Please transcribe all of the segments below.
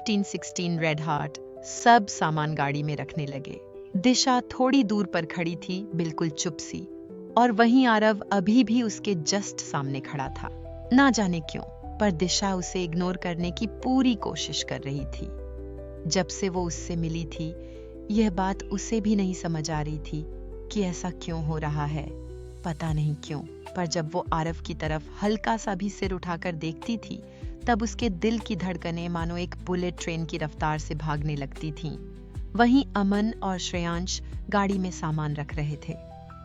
1516 red heart, सब सामान गाड़ी में रखने लगे। दिशा थोड़ी दूर पर खड़ी थी, बिल्कुल चुप सी, और वहीं आरव अभी भी उसके जस्ट सामने खड़ा था। ना जाने क्यों, पर दिशा उसे इग्नोर करने की पूरी कोशिश कर रही थी। जब से वो उससे मिली थी, यह बात उसे भी नहीं समझ आ रही थी कि ऐसा क्यों हो रहा है, पता नहीं क्यों। पर जब वो आरव की तरफ हल्का सा भी सिर उठाकर देखती थी, तब उसके दिल की धड़कनें मानो एक बुलेट ट्रेन की रफ्तार से भागने लगती थीं। वहीं अमन और श्रेयांश गाड़ी में सामान रख रहे थे।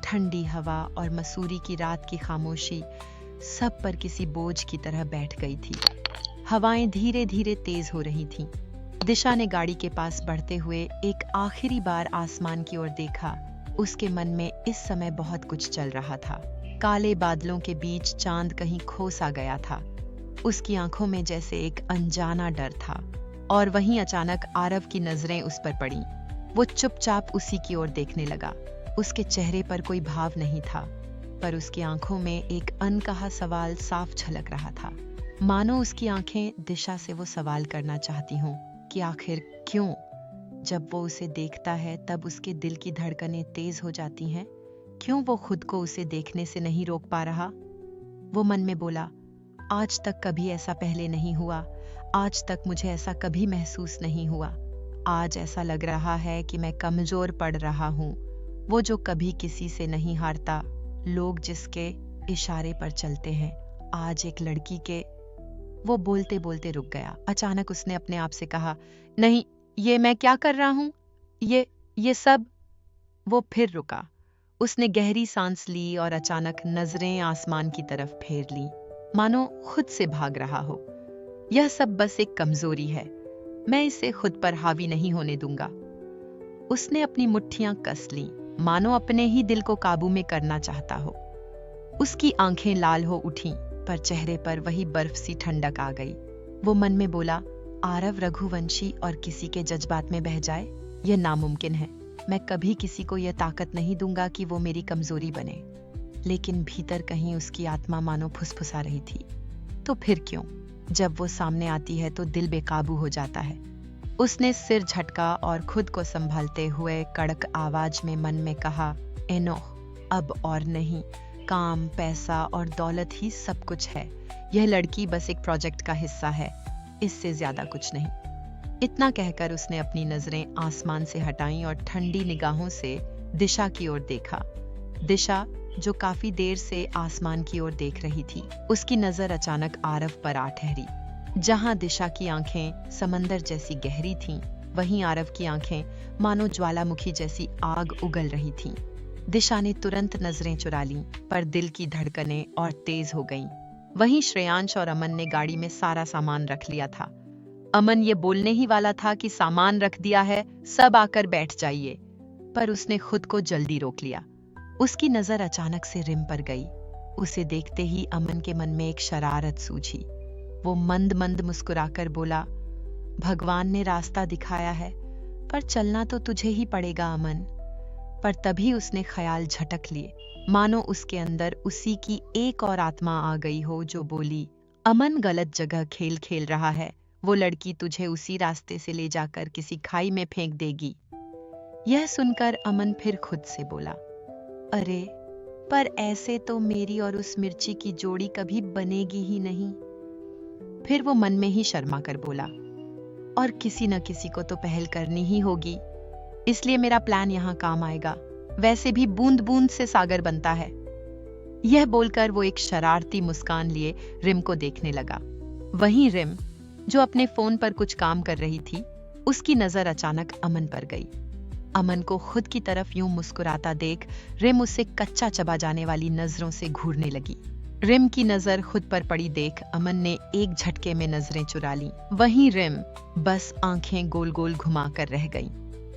ठंडी हवा और मसूरी की रात की खामोशी सब पर किसी बोझ की तरह बैठ गई थी। हवाएं धीरे धीरे तेज हो रही थीं। दिशा ने गाड़ी के पास बढ़ते हुए एक आखिरी बार आसमान की ओर देखा। उसके मन में इस समय बहुत कुछ चल रहा था। काले बादलों के बीच चांद कहीं खो सा गया था। उसकी आंखों में जैसे एक अनजाना डर था। और वहीं अचानक आरव की नजरें उस पर पड़ी। वो चुपचाप उसी की ओर देखने लगा। उसके चेहरे पर कोई भाव नहीं था, पर उसकी आंखों में एक अनकहा सवाल साफ झलक रहा था। मानो उसकी आंखें दिशा से वो सवाल करना चाहती हों कि आखिर क्यों? जब वो उसे देखता है तब उसके दिल की धड़कनें तेज हो जाती हैं। क्यों वो खुद को उसे देखने से नहीं रोक पा रहा? वो मन में बोला, आज तक कभी ऐसा पहले नहीं हुआ। आज तक मुझे ऐसा कभी महसूस नहीं हुआ। आज ऐसा लग रहा है कि मैं कमजोर पड़ रहा हूँ। वो जो कभी किसी से नहीं हारता, लोग जिसके इशारे पर चलते हैं, आज एक लड़की के। वो बोलते बोलते रुक गया। अचानक उसने अपने आप से कहा, नहीं, ये मैं क्या कर रहा हूँ? ये सब। वो फिर रुका। उसने गहरी सांस ली और अचानक नजरें आसमान की तरफ फेर ली, मानो खुद से भाग रहा हो। यह सब बस एक कमजोरी है, मैं इसे खुद पर हावी नहीं होने दूंगा। उसने अपनी मुट्ठियां कस लीं, मानो अपने ही दिल को काबू में करना चाहता हो। उसकी आंखें लाल हो उठीं, पर चेहरे पर वही बर्फ सी ठंडक आ गई। वो मन में बोला, आरव रघुवंशी और किसी के जज्बात में बह जाए, यह नामुमकिन है। मैं कभी किसी को यह ताकत नहीं दूंगा कि वो मेरी कमजोरी बने। लेकिन भीतर कहीं उसकी आत्मा मानो फुसफुसा रही थी। तो फिर क्यों? जब वो सामने आती है तो दिल बेकाबू हो जाता है। उसने सिर झटका और खुद को संभालते हुए कड़क आवाज में मन में कहा, एनो, अब और नहीं। काम, पैसा और दौलत ही सब कुछ है। यह लड़की बस एक प्रोजेक्ट का हिस्सा है, इससे ज्यादा कुछ नहीं। इतना कहकर उसने अपनी नजरें आसमान से हटाईं और ठंडी निगाहों से दिशा की ओर देखा। दिशा, जो काफी देर से आसमान की ओर देख रही थी, उसकी नजर अचानक आरव पर आ ठहरी। जहां दिशा की आंखें समंदर जैसी गहरी थीं, वहीं आरव की आंखें मानो ज्वालामुखी जैसी आग उगल रही थीं। दिशा ने तुरंत नजरें चुरा लीं, पर दिल की धड़कनें और तेज हो गईं। वहीं श्रेयांश और अमन ने गाड़ी में सारा सामान रख लिया था। अमन ये बोलने ही वाला था कि सामान रख दिया है, सब आकर बैठ जाइए, पर उसने खुद को जल्दी रोक लिया। उसकी नजर अचानक से रिम पर गई। उसे देखते ही अमन के मन में एक शरारत सूझी। वो मंद मंद मुस्कुराकर बोला, भगवान ने रास्ता दिखाया है, पर चलना तो तुझे ही पड़ेगा अमन। पर तभी उसने ख्याल झटक लिए, मानो उसके अंदर उसी की एक और आत्मा आ गई हो जो बोली, अमन गलत जगह खेल खेल रहा है। वो लड़की तुझे उसी रास्ते से ले जाकर किसी खाई में फेंक देगी। यह सुनकर अमन फिर खुद से बोला, अरे, पर ऐसे तो मेरी और उस मिर्ची की जोड़ी कभी बनेगी ही नहीं। फिर वो मन में ही शर्मा कर बोला, और किसी न किसी को तो पहल करनी ही होगी, इसलिए मेरा प्लान यहाँ काम आएगा। वैसे भी बूंद बूंद से सागर बनता है। यह बोलकर वो एक शरारती मुस्कान लिए रिम को देखने लगा। वहीं रिम, जो अपने फोन पर कुछ काम कर रही थी, उसकी नजर अचानक अमन पर गई। अमन को खुद की तरफ यूं मुस्कुराता देख रिम उसे कच्चा चबा जाने वाली नजरों से घूरने लगी। रिम की नजर खुद पर पड़ी देख अमन ने एक झटके में नजरें चुरा लीं। वहीं रिम बस आंखें गोल गोल घुमा कर रह गईं।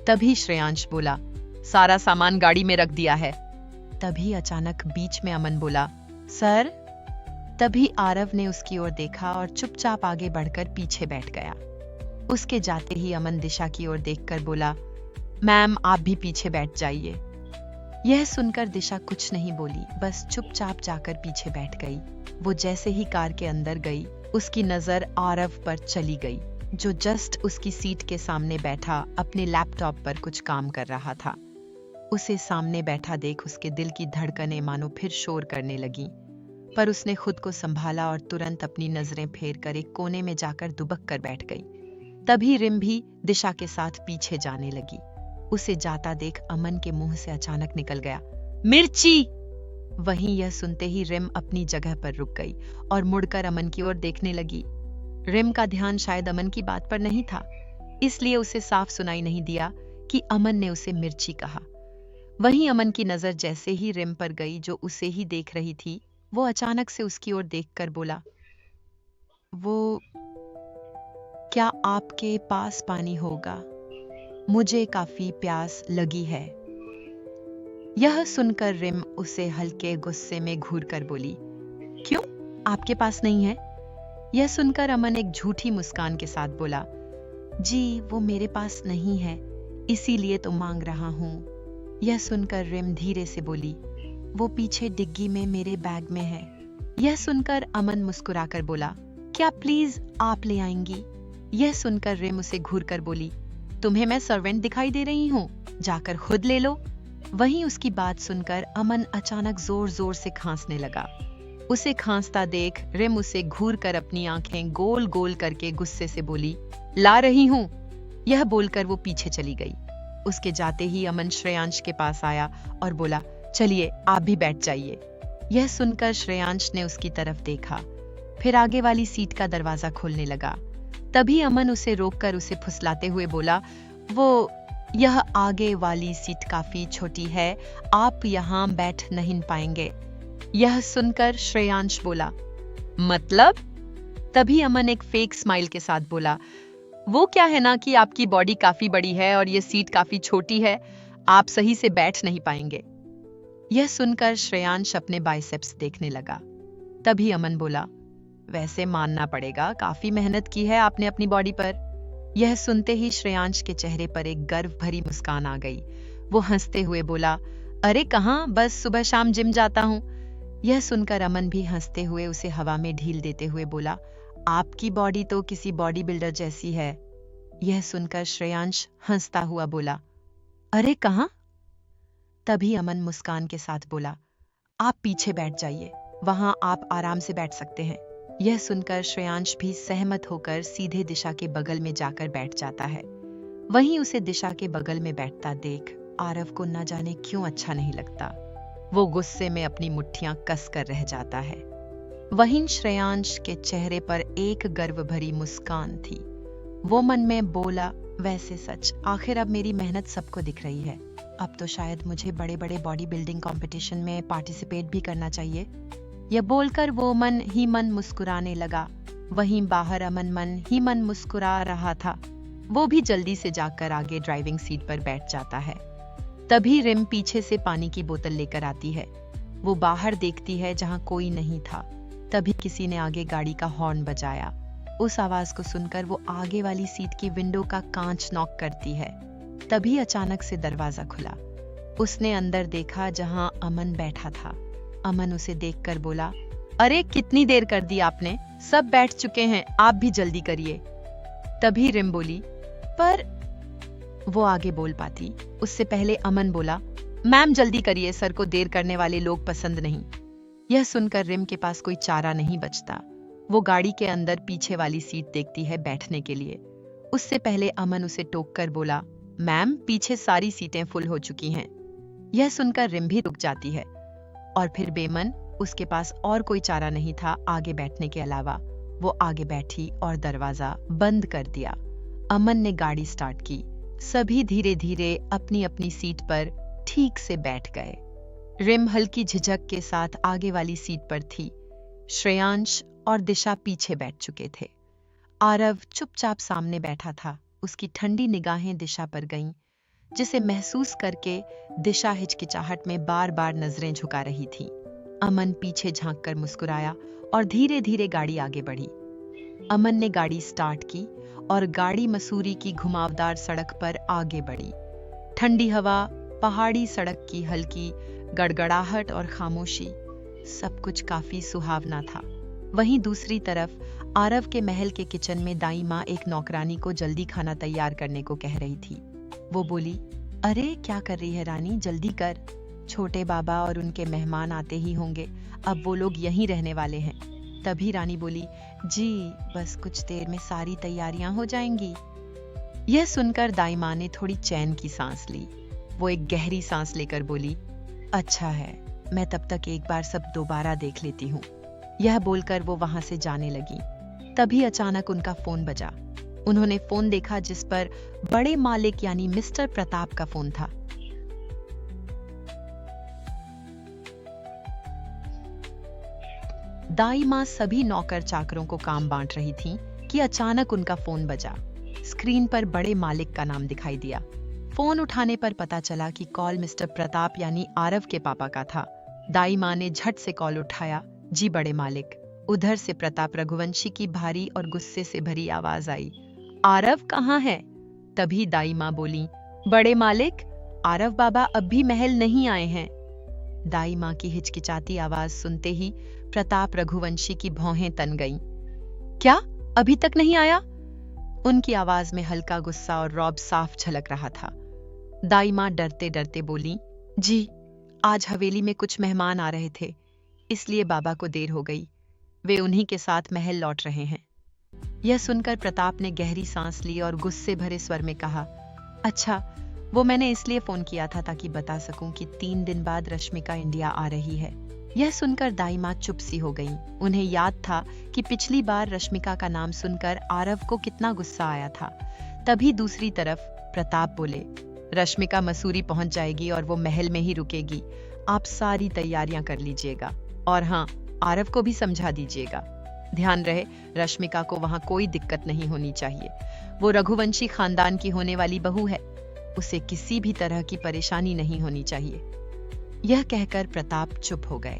तभी श्रेयांश बोला, सारा सामान गाड़ी में रख दिया है। तभी अचानक बीच में अमन बोला, सर। तभी आरव ने उसकी ओर देखा और चुपचाप आगे बढ़कर पीछे बैठ गया। उसके जाते ही अमन दिशा की ओर देखकर बोला, मैम आप भी पीछे बैठ जाइए। यह सुनकर दिशा कुछ नहीं बोली, बस चुपचाप जाकर पीछे बैठ गई। वो जैसे ही कार के अंदर गई, उसकी नजर आरव पर चली गई। जो जस्ट उसकी सीट के सामने बैठा अपने लैपटॉप पर कुछ काम कर रहा था। उसे सामने बैठा देख उसके दिल की धड़कनें मानो फिर शोर करने लगीं, पर उसने खुद को संभाला और तुरंत अपनी नजरें फेर कर एक कोने में जाकर दुबक कर बैठ गई। तभी रिम भी दिशा के साथ पीछे जाने लगी। उसे जाता देख अमन के मुंह से अचानक निकल गया, मिर्ची। वहीं यह सुनते ही रिम अपनी जगह पर रुक गई और मुड़कर अमन की ओर देखने लगी। रिम का ध्यान शायद अमन की बात पर नहीं था, इसलिए उसे साफ सुनाई नहीं दिया कि अमन ने उसे मिर्ची कहा। वहीं अमन की नजर जैसे ही रिम पर गई जो उसे ही देख रही थी, वो अचानक से उसकी ओर देखकर बोला, वो क्या आपके पास पानी होगा? मुझे काफी प्यास लगी है। यह सुनकर रिम उसे हल्के गुस्से में घूरकर बोली, क्यों, आपके पास नहीं है? यह सुनकर अमन एक झूठी मुस्कान के साथ बोला, जी वो मेरे पास नहीं है, इसीलिए तो मांग रहा हूं। यह सुनकर रिम धीरे से बोली, वो पीछे डिग्गी में मेरे बैग में है। यह सुनकर अमन मुस्कुराकर बोला, क्या प्लीज आप ले आएंगी? यह सुनकर रिम उसे घूरकर बोली, तुम्हें मैं सर्वेंट दिखाई दे रही हूँ, जाकर खुद ले लो। वहीं उसकी बात सुनकर अमन अचानक जोर जोर से खांसने लगा। उसे खांसता देख रिम उसे घूरकर अपनी आंखें गोल गोल करके गुस्से से बोली, ला रही हूँ। यह बोलकर वो पीछे चली गई। उसके जाते ही अमन श्रेयांश के पास आया और बोला, चलिए आप भी बैठ जाइए। यह सुनकर श्रेयांश ने उसकी तरफ देखा, फिर आगे वाली सीट का दरवाजा खोलने लगा। तभी अमन उसे रोककर उसे फुसलाते हुए बोला, वो यह आगे वाली सीट काफी छोटी है, आप यहाँ बैठ नहीं पाएंगे। यह सुनकर श्रेयांश बोला, मतलब? तभी अमन एक फेक स्माइल के साथ बोला, वो क्या है ना कि आपकी बॉडी काफी बड़ी है और ये सीट काफी छोटी है, आप सही से बैठ नहीं पाएंगे। यह सुनकर श्रेयांश अपने बाइसेप्स देखने लगा। तभी अमन बोला, वैसे मानना पड़ेगा, काफी मेहनत की है आपने अपनी बॉडी पर। यह सुनते ही श्रेयांश के चेहरे पर एक गर्व भरी मुस्कान आ गई। वो हंसते हुए बोला, अरे कहाँ, बस सुबह शाम जिम जाता हूँ। यह सुनकर अमन भी हंसते हुए उसे हवा में ढील देते हुए बोला, आपकी बॉडी तो किसी बॉडी बिल्डर जैसी है। यह सुनकर श्रेयांश हंसता हुआ बोला, अरे कहाँ? तभी अमन मुस्कान के साथ बोला, आप पीछे बैठ जाइए, वहां आप आराम से बैठ सकते हैं। यह सुनकर श्रेयांश भी सहमत होकर सीधे दिशा के बगल में जाकर बैठ जाता है। वहीं उसे दिशा के बगल में बैठता देख आरव को न जाने क्यों अच्छा नहीं लगता। वो गुस्से में अपनी मुट्ठियां कस कर रह जाता है। वहीं श्रेयांश के चेहरे पर एक गर्व भरी मुस्कान थी। वो मन में बोला, वैसे सच, आखिर अब मेरी मेहनत सबको दिख रही है, अब तो शायद मुझे बड़े बड़े बॉडी बिल्डिंग कंपटीशन में पार्टिसिपेट भी करना चाहिए। यह बोलकर वो मन ही मन मुस्कुराने लगा। वहीं बाहर अमन मन ही मन मुस्कुरा रहा था। वो भी जल्दी से जाकर आगे ड्राइविंग सीट पर बैठ जाता है। तभी रिम पीछे से पानी की बोतल लेकर आती है। वो बाहर देखती है जहां कोई नहीं था। तभी किसी ने आगे गाड़ी का हॉर्न बजाया। उस आवाज को सुनकर वो आगे वाली सीट की विंडो का कांच नॉक करती है। तभी अचानक से दरवाजा खुला। उसने अंदर देखा जहां अमन बैठा था। अमन उसे देखकर बोला, अरे कितनी देर कर दी आपने, सब बैठ चुके हैं, आप भी जल्दी करिए। तभी रिम बोली, पर वो आगे बोल पाती उससे पहले अमन बोला, मैम जल्दी करिए, सर को देर करने वाले लोग पसंद नहीं। यह सुनकर रिम के पास कोई चारा नहीं बचता। वो गाड़ी के अंदर पीछे वाली सीट देखती है बैठने के लिए। उससे पहले अमन उसे टोककर बोला, मैम पीछे सारी सीटें फुल हो चुकी हैं। यह सुनकर रिम भी रुक जाती है और फिर बेमन उसके पास और कोई चारा नहीं था आगे बैठने के अलावा। वो आगे बैठी और दरवाजा बंद कर दिया। अमन ने गाड़ी स्टार्ट की। सभी धीरे धीरे अपनी अपनी सीट पर ठीक से बैठ गए। रिम हल्की झिझक के साथ आगे वाली सीट पर थी। श्रेयांश और दिशा पीछे बैठ चुके थे। आरव चुपचाप सामने बैठा था। उसकी ठंडी निगाहें दिशा पर गईं, जिसे महसूस करके दिशा हिचकिचाहट में बार बार नजरें झुका रही थी। अमन पीछे झांककर मुस्कुराया और धीरे धीरे गाड़ी आगे बढ़ी। अमन ने गाड़ी स्टार्ट की और गाड़ी मसूरी की घुमावदार सड़क पर आगे बढ़ी। ठंडी हवा, पहाड़ी सड़क की हल्की गड़गड़ाहट और खामोशी, सब कुछ काफी सुहावना था। वहीं दूसरी तरफ आरव के महल के किचन में दाई माँ एक नौकरानी को जल्दी खाना तैयार करने को कह रही थी। वो बोली, अरे क्या कर रही है रानी, जल्दी कर, छोटे बाबा और उनके मेहमान आते ही होंगे, अब वो लोग यहीं रहने वाले हैं। तभी रानी बोली, जी बस कुछ देर में सारी तैयारियां हो जाएंगी। यह सुनकर दाई माँ ने थोड़ी चैन की सांस ली। वो एक गहरी सांस लेकर बोली, अच्छा है, मैं तब तक एक बार सब दोबारा देख लेती हूँ। यह बोलकर वो वहां से जाने लगी। तभी अचानक उनका फोन बजा। उन्होंने फोन देखा जिस पर बड़े मालिक यानी मिस्टर प्रताप का फोन था। दाई माँ सभी नौकर चाकरों को काम बांट रही थी कि अचानक उनका फोन बजा। स्क्रीन पर बड़े मालिक का नाम दिखाई दिया। फोन उठाने पर पता चला कि कॉल मिस्टर प्रताप यानी आरव के पापा का था। दाई माँ ने झट से कॉल उठाया। जी बड़े मालिक। उधर से प्रताप रघुवंशी की भारी और गुस्से से भरी आवाज आई, आरव कहाँ है? तभी दाई माँ बोली, बड़े मालिक, आरव बाबा अब भी महल नहीं आए हैं। दाई माँ की हिचकिचाती आवाज सुनते ही प्रताप रघुवंशी की भौहें तन गईं। क्या, अभी तक नहीं आया? उनकी आवाज में हल्का गुस्सा और रौब साफ झलक रहा था। दाई माँ डरते डरते बोली, जी आज हवेली में कुछ मेहमान आ रहे थे, इसलिए बाबा को देर हो गई, वे उन्हीं के साथ महल लौट रहे हैं। यह सुनकर प्रताप ने गहरी सांस ली और गुस्से भरे स्वर में कहा, अच्छा, वो मैंने इसलिए फोन किया था ताकि बता सकूं कि 3 दिन बाद रश्मिका इंडिया आ रही है। यह सुनकर दाई माँ चुप सी हो गईं। उन्हें याद था कि पिछली बार रश्मिका का नाम सुनकर आरव को कितना गुस्सा आया था। तभी दूसरी तरफ प्रताप बोले, रश्मिका मसूरी पहुंच जाएगी और वो महल में ही रुकेगी, आप सारी तैयारियां कर लीजिएगा, और हाँ, आरव को भी समझा दीजिएगा। ध्यान रहे, रश्मिका को वहां कोई दिक्कत नहीं होनी चाहिए। वो रघुवंशी खानदान की होने वाली बहू है, उसे किसी भी तरह की परेशानी नहीं होनी चाहिए। यह कहकर प्रताप चुप हो गए।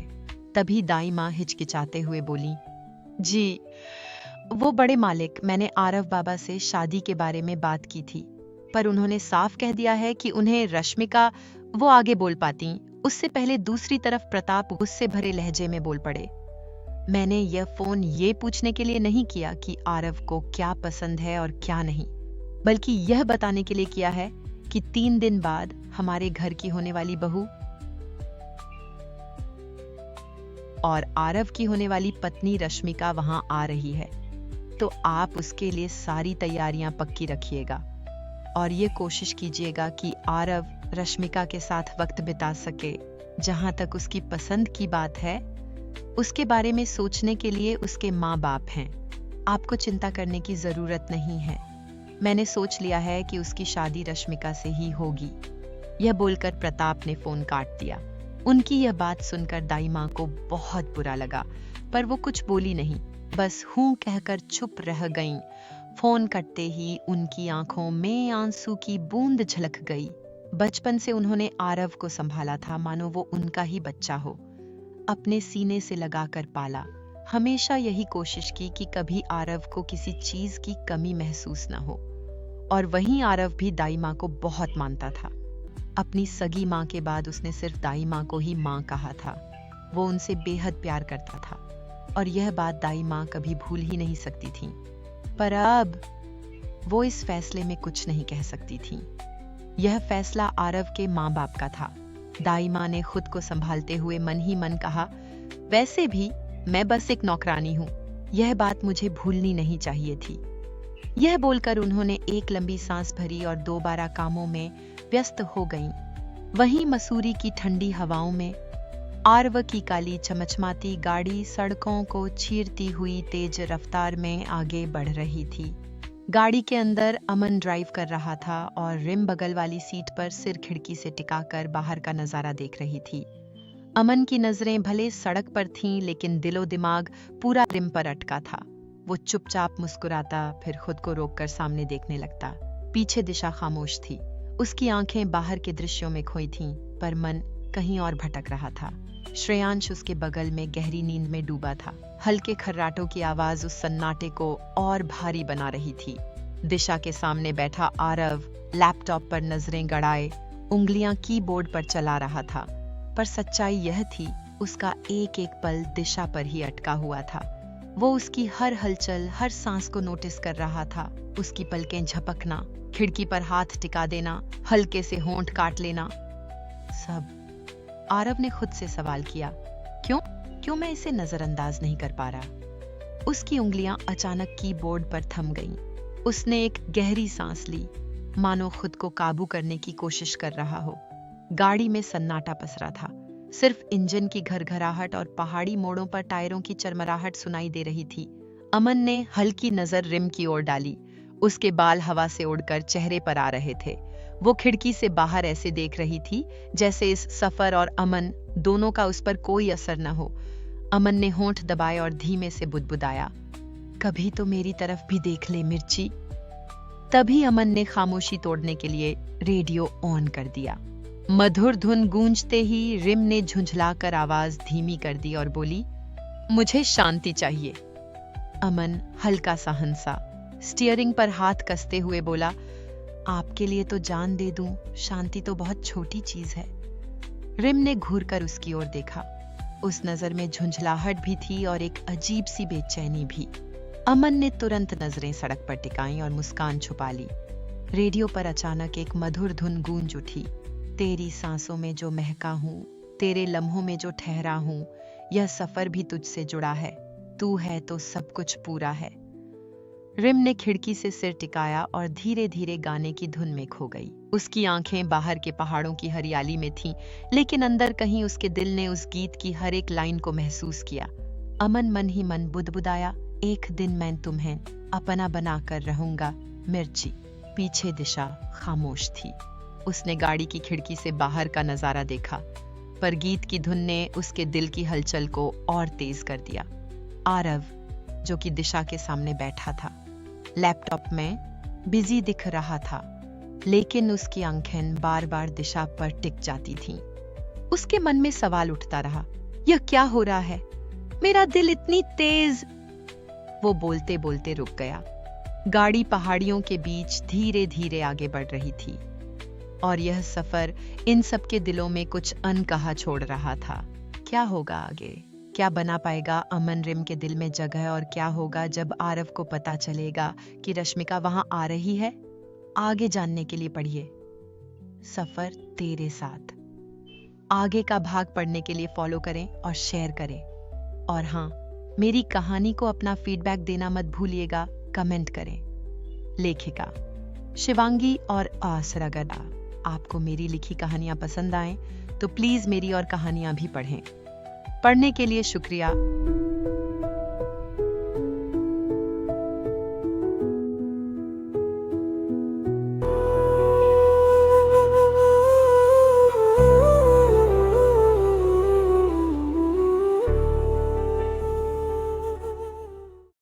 तभी दाई माँ हिचकिचाते हुए बोली, जी वो बड़े मालिक, मैंने आरव बाबा से शादी के बारे में बात की थी, पर उन्होंने साफ कह दिया है कि उन्हें रश्मिका, वो आगे बोल पाती, उससे पहले दूसरी तरफ प्रताप गुस्से भरे लहजे में बोल पड़े, मैंने यह फोन ये पूछने के लिए नहीं किया कि आरव को क्या पसंद है और क्या नहीं, बल्कि यह बताने के लिए किया है कि 3 दिन बाद हमारे घर की होने वाली बहू और आरव की होने वाली पत्नी रश्मिका वहां आ रही है, तो आप उसके लिए सारी तैयारियां पक्की रखिएगा और ये कोशिश कीजिएगा कि आरव रश्मिका के साथ वक्त बिता सके। जहां तक उसकी पसंद की बात है, उसके बारे में सोचने के लिए उसके माँ बाप हैं। आपको चिंता करने की जरूरत नहीं है। मैंने सोच लिया है कि उसकी शादी रश्मिका से ही होगी। यह बोलकर प्रताप ने फोन काट दिया। उनकी यह बात सुनकर दाई माँ को बहुत बुरा लगा, पर वो कुछ बोली नहीं, बस हूं कहकर चुप रह गईं। फोन कटते ही उनकी आंखों में आंसू की बूंद झलक गई। बचपन से उन्होंने आरव को संभाला था मानो वो उनका ही बच्चा हो, अपने सीने से लगाकर पाला। हमेशा यही कोशिश की कि कभी आरव को किसी चीज की कमी महसूस न हो। और वहीं आरव भी दाई माँ को बहुत मानता था। अपनी सगी माँ के बाद उसने सिर्फ दाई माँ को ही माँ कहा था। वो उनसे बेहद प्यार करता था और यह बात दाई माँ कभी भूल ही नहीं सकती थी। पर अब वो इस फैसले में कुछ नहीं कह सकती थी। यह फैसला आरव के माँ बाप का था। दाई माँ ने खुद को संभालते हुए मन ही मन कहा, वैसे भी मैं बस एक नौकरानी हूँ, यह बात मुझे भूलनी नहीं चाहिए थी। यह बोलकर उन्होंने एक लंबी सांस भरी और दोबारा कामों में व्यस्त हो गईं। वहीं मसूरी की ठंडी हवाओं में आरव की काली चमचमाती गाड़ी सड़कों को चीरती हुई तेज रफ्तार में आगे बढ़ रही थी। गाड़ी के अंदर अमन ड्राइव कर रहा था और रिम बगल वाली सीट पर सिर खिड़की से टिकाकर बाहर का नजारा देख रही थी। अमन की नजरें भले सड़क पर थीं, लेकिन दिलो दिमाग पूरा रिम पर अटका था। वो चुपचाप मुस्कुराता, फिर खुद को रोककर सामने देखने लगता। पीछे दिशा खामोश थी। उसकी आंखें बाहर के दृश्यों में खोई थीं, पर मन कहीं और भटक रहा था। श्रेयांश उसके बगल में गहरी नींद में डूबा था। हल्के खर्राटों की आवाज उस सन्नाटे को और भारी बना रही थी। दिशा के सामने बैठा आरव लैपटॉप पर नजरें गड़ाए उंगलियां कीबोर्ड पर चला रहा था, पर सच्चाई यह थी, उसका एक एक पल दिशा पर ही अटका हुआ था। वो उसकी हर हलचल, हर सांस को नोटिस कर रहा था। उसकी पलकें झपकना, खिड़की पर हाथ टिका देना, हल्के से होंठ काट लेना, सब। आरव ने खुद से सवाल किया, क्यों मैं इसे नजरअंदाज नहीं कर पा रहा? उसकी उंगलियां अचानक कीबोर्ड पर थम गईं। उसने एक गहरी सांस ली, मानो खुद को काबू करने की कोशिश कर रहा हो। गाड़ी में सन्नाटा पसरा था। सिर्फ इंजन की घरघराहट और पहाड़ी मोड़ों पर टायरों की चरमराहट सुनाई दे रही थी। अमन ने हल्की नजर रिम की ओर डाली। उसके बाल हवा से उड़कर चेहरे पर आ रहे थे। वो खिड़की से बाहर ऐसे देख रही थी जैसे इस सफर और अमन दोनों का उस पर कोई असर न हो। अमन ने होंठ दबाए और धीमे से बुदबुदाया, कभी तो मेरी तरफ भी देख ले मिर्ची। तभी अमन ने खामोशी तोड़ने के लिए रेडियो ऑन कर दिया। मधुर धुन गूंजते ही रिम ने झुंझलाकर आवाज धीमी कर दी और बोली, मुझे शांति चाहिए। अमन हल्का सा हंसा, स्टीयरिंग पर हाथ कसते हुए बोला, आपके लिए तो जान दे दूं, शांति तो बहुत छोटी चीज है। रिम ने घूरकर उसकी ओर देखा। उस नजर में झुंझलाहट भी थी और एक अजीब सी बेचैनी भी। अमन ने तुरंत नजरें सड़क पर टिकाईं और मुस्कान छुपा ली। रेडियो पर अचानक एक मधुर धुन गूंज उठी, तेरी सांसों में जो महका हूं, तेरे लम्हों में जो ठहरा हूं, यह सफर भी तुझसे जुड़ा है, तू है तो सब कुछ पूरा है। रिम ने खिड़की से सिर टिकाया और धीरे धीरे गाने की धुन में खो गई। उसकी आंखें बाहर के पहाड़ों की हरियाली में थीं, लेकिन अंदर कहीं उसके दिल ने उस गीत की हर एक लाइन को महसूस किया। अमन मन ही मन बुदबुदाया, एक दिन मैं तुम्हें अपना बनाकर रहूंगा मिर्ची। पीछे दिशा खामोश थी। उसने गाड़ी की खिड़की से बाहर का नजारा देखा, पर गीत की धुन ने उसके दिल की हलचल को और तेज कर दिया। आरव, जो कि दिशा के सामने बैठा था, लैपटॉप में बिजी दिख रहा था, लेकिन उसकी आंखें बार बार दिशा पर टिक जाती थीं। उसके मन में सवाल उठता रहा, यह क्या हो रहा है? मेरा दिल इतनी तेज। वो बोलते बोलते रुक गया। गाड़ी पहाड़ियों के बीच धीरे धीरे आगे बढ़ रही थी और यह सफर इन सबके दिलों में कुछ अनकहा छोड़ रहा था। क्या होगा आगे? क्या बना पाएगा अमन रिम के दिल में जगह, और क्या होगा जब आरव को पता चलेगा कि रश्मिका वहां आ रही है? आगे जानने के लिए पढ़िए सफर तेरे साथ। आगे का भाग पढ़ने के लिए फॉलो करें और शेयर करें। और हाँ, मेरी कहानी को अपना फीडबैक देना मत भूलिएगा, कमेंट करें। लेखिका शिवांगी और आसरागदा। आपको मेरी लिखी कहानियां पसंद आएं तो प्लीज मेरी और कहानियां भी पढ़ें। पढ़ने के लिए शुक्रिया।